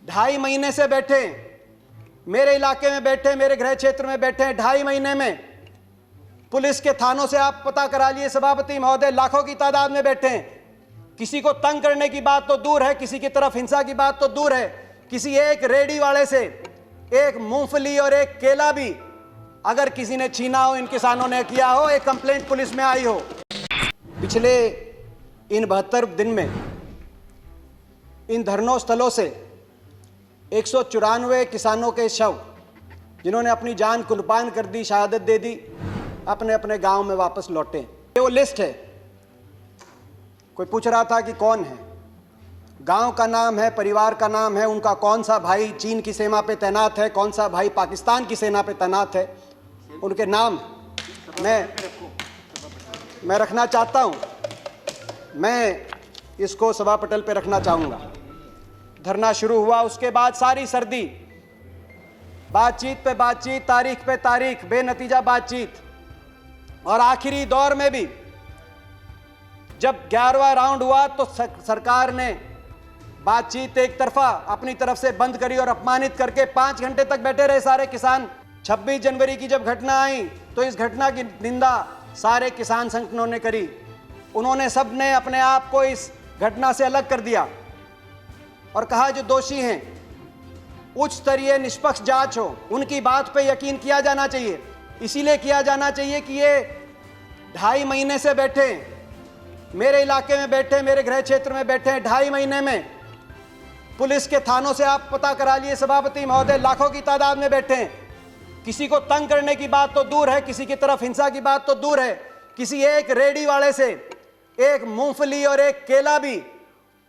2.5 महीने से बैठे मेरे इलाके में बैठे, मेरे गृह क्षेत्र में बैठे हैं। 2.5 महीने में पुलिस के थानों से आप पता करा लिए सभापति महोदय, लाखों की तादाद में बैठे हैं। किसी को तंग करने की बात तो दूर है, किसी की तरफ हिंसा की बात तो दूर है, किसी एक रेडी वाले से एक मूंगफली और एक केला भी अगर किसी ने छीना हो, इन किसानों ने किया हो, एक कंप्लेंट पुलिस में आई हो। पिछले इन 72 दिन में इन धरनों स्थलों से 194 किसानों के शव, जिन्होंने अपनी जान कुर्बान कर दी, शहादत दे दी, अपने अपने गांव में वापस लौटे। ये वो लिस्ट है। कोई पूछ रहा था कि कौन है, गांव का नाम है, परिवार का नाम है, उनका कौन सा भाई चीन की सीमा पे तैनात है, कौन सा भाई पाकिस्तान की सेना पे तैनात है, उनके नाम मैं रखना चाहता हूं। मैं इसको सभा पटल पे रखना चाहूँगा। धरना शुरू हुआ, उसके बाद सारी सर्दी, बातचीत पे बातचीत, तारीख पे तारीख, बेनतीजा बातचीत, और आखिरी दौर में भी जब 11वां राउंड हुआ तो सरकार ने बातचीत एक तरफा अपनी तरफ से बंद करी और अपमानित करके 5 घंटे तक बैठे रहे सारे किसान। 26 जनवरी की जब घटना आई तो इस घटना की निंदा सारे किसान संगठनों ने करी। उन्होंने सब ने अपने आप को इस घटना से अलग कर दिया और कहा जो दोषी हैं उच्च स्तरीय निष्पक्ष जांच हो, उनकी बात पे यकीन किया जाना चाहिए। इसीलिए किया जाना चाहिए कि ये 2.5 महीने से बैठे, मेरे इलाके में बैठे, मेरे गृह क्षेत्र में बैठे हैं। 2.5 महीने में पुलिस के थानों से आप पता करा लिए सभापति महोदय, लाखों की तादाद में बैठे हैं। किसी को तंग करने की बात तो दूर है, किसी की तरफ हिंसा की बात तो दूर है, किसी एक रेडी वाले से एक मूंगफली और एक केला भी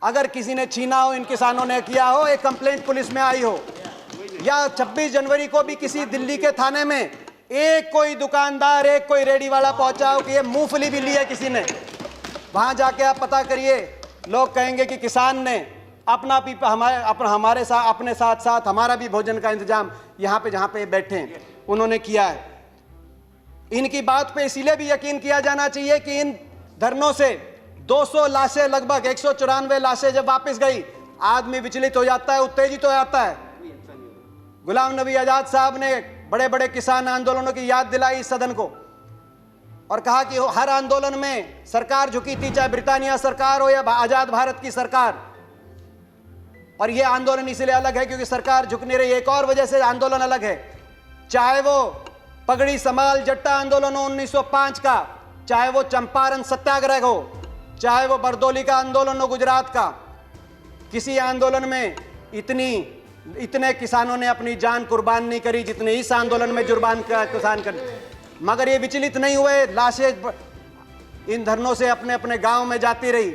अगर किसी ने छीना हो, इन किसानों ने किया हो, एक कंप्लेंट पुलिस में आई हो, या 26 जनवरी को भी किसी दिल्ली के थाने में एक कोई दुकानदार, एक कोई रेडी वाला पहुंचा हो कि ये मूंगफली भी ली है किसी ने, वहां जाके आप पता करिए। लोग कहेंगे कि किसान ने अपना भी हमारे साथ, अपने साथ साथ हमारा भी भोजन का इंतजाम यहाँ पे जहाँ पे बैठे हैं उन्होंने किया है। इनकी बात पे इसीलिए भी यकीन किया जाना चाहिए कि इन धरनों से 200 लाशें, लगभग 194 लाशें जब वापस गई, आदमी विचलित हो जाता है, उत्तेजित हो जाता है। गुलाम नबी आजाद साहब ने बड़े बड़े किसान आंदोलनों की याद दिलाई इस सदन को और कहा कि हर आंदोलन में सरकार झुकी थी, चाहे ब्रिटानिया सरकार हो या आजाद भारत की सरकार। और यह आंदोलन इसलिए अलग है क्योंकि सरकार झुक नहीं रही। एक और वजह से आंदोलन अलग है, चाहे वो पगड़ी समाल जट्टा आंदोलन हो 1905 का, चाहे वो चंपारण सत्याग्रह हो, चाहे वो बरदौली का आंदोलन हो गुजरात का। किसी आंदोलन में इतने किसानों ने अपनी जान कुर्बान नहीं करी जितने इस आंदोलन में किसान कर। मगर ये विचलित नहीं हुए, लाशें इन धरनों से अपने अपने गांव में जाती रही,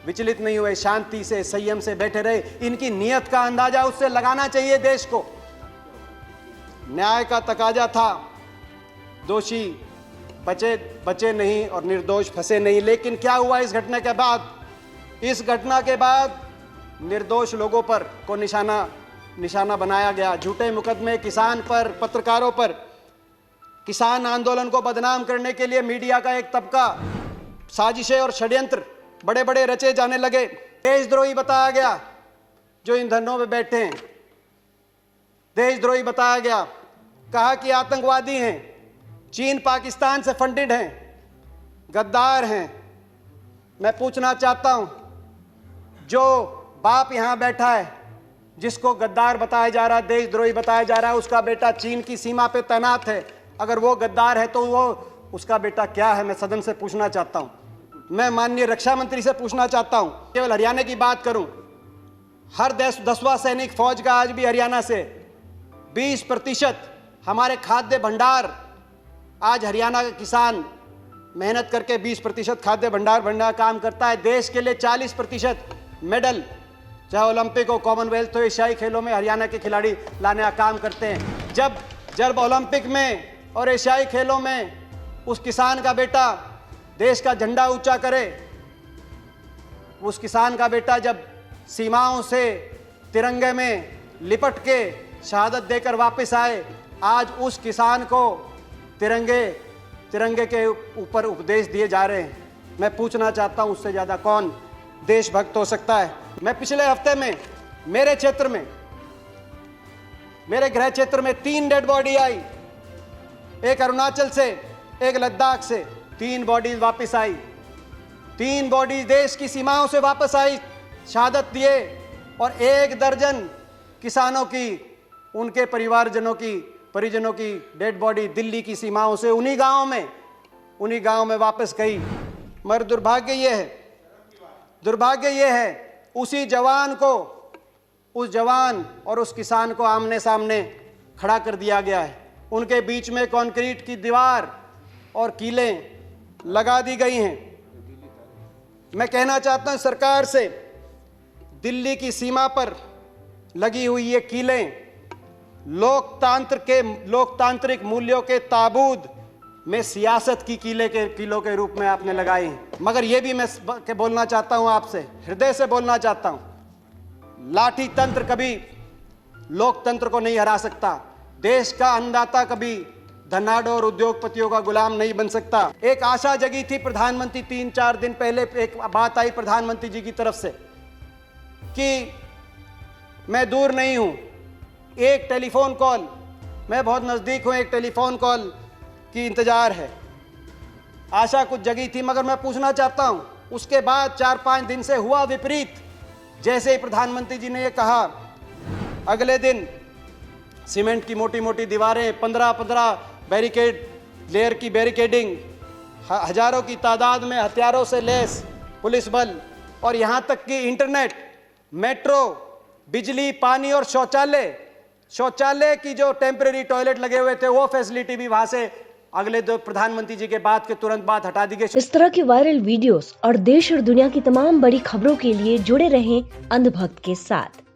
विचलित नहीं हुए, शांति से संयम से बैठे रहे। इनकी नीयत का अंदाजा उससे लगाना चाहिए देश को। न्याय का तकाजा था, दोषी बचे नहीं और निर्दोष फंसे नहीं। लेकिन क्या हुआ इस घटना के बाद? इस घटना के बाद निर्दोष लोगों पर को निशाना बनाया गया। झूठे मुकदमे किसान पर, पत्रकारों पर। किसान आंदोलन को बदनाम करने के लिए मीडिया का एक तबका, साजिशें और षड्यंत्र बड़े बड़े रचे जाने लगे। देशद्रोही बताया गया जो इन धरनों में बैठे हैं, देशद्रोही बताया गया। कहा कि आतंकवादी हैं, चीन पाकिस्तान से फंडेड हैं, गद्दार हैं। मैं पूछना चाहता हूं, जो बाप यहां बैठा है जिसको गद्दार बताया जा रहा है, देशद्रोही बताया जा रहा है, उसका बेटा चीन की सीमा पे तैनात है। अगर वो गद्दार है तो वो उसका बेटा क्या है? मैं सदन से पूछना चाहता हूं। मैं माननीय रक्षा मंत्री से पूछना चाहता हूं। केवल हरियाणा की बात करूं, हर 10वां सैनिक फौज का आज भी हरियाणा से 20% हमारे खाद्य भंडार, आज हरियाणा का किसान मेहनत करके 20% खाद्य भंडार काम करता है। देश के लिए 40% मेडल, चाहे ओलंपिक हो, कॉमनवेल्थ हो, एशियाई खेलों में हरियाणा के खिलाड़ी लाने का काम करते हैं। जब ओलंपिक में और एशियाई खेलों में उस किसान का बेटा देश का झंडा ऊंचा करे, उस किसान का बेटा जब सीमाओं से तिरंगे में लिपट के शहादत देकर वापस आए, आज उस किसान को तिरंगे के ऊपर उपदेश दिए जा रहे हैं। मैं पूछना चाहता हूं, उससे ज़्यादा कौन देशभक्त हो सकता है? मैं पिछले हफ्ते में मेरे क्षेत्र में मेरे गृह क्षेत्र में 3 डेड बॉडी आई, एक अरुणाचल से, एक लद्दाख से। 3 बॉडीज वापस आई, 3 बॉडीज देश की सीमाओं से वापस आई, शहादत दिए। और 1 दर्जन किसानों की, उनके परिजनों की डेड बॉडी दिल्ली की सीमाओं से उन्हीं गांव में वापस गई। मगर दुर्भाग्य ये है उसी जवान को, उस जवान और उस किसान को आमने सामने खड़ा कर दिया गया है। उनके बीच में कंक्रीट की दीवार और कीलें लगा दी गई हैं। मैं कहना चाहता हूं सरकार से, दिल्ली की सीमा पर लगी हुई ये कीलें लोकतांत्रिक मूल्यों के ताबूत में सियासत की कीलों के रूप में आपने लगाई हैं। मगर ये भी मैं बोलना चाहता हूं आपसे, हृदय से बोलना चाहता हूं, लाठी तंत्र कभी लोकतंत्र को नहीं हरा सकता। देश का अन्नदाता कभी धनाढ्य और उद्योगपतियों का गुलाम नहीं बन सकता। एक आशा जगी थी प्रधानमंत्री, 3-4 दिन पहले एक बात आई प्रधानमंत्री जी की तरफ से कि मैं दूर नहीं हूं, एक टेलीफोन कॉल, मैं बहुत नजदीक हूं, एक टेलीफोन कॉल की इंतजार है। आशा कुछ जगी थी। मगर मैं पूछना चाहता हूं, उसके बाद 4-5 दिन से हुआ विपरीत। जैसे ही प्रधानमंत्री जी ने यह कहा, अगले दिन सीमेंट की मोटी मोटी दीवारें, 15-15 लेयर की बैरिकेडिंग, हजारों की तादाद में हथियारों से लैस पुलिस बल, और यहां तक कि इंटरनेट, मेट्रो, बिजली, पानी और शौचालय की जो टेम्परेरी टॉयलेट लगे हुए थे, वो फैसिलिटी भी वहां से अगले प्रधानमंत्री जी के बाद के तुरंत बाद हटा दी गई। इस तरह के वायरल वीडियोस और देश और दुनिया की तमाम बड़ी खबरों के लिए जुड़े रहें अंधभक्त के साथ।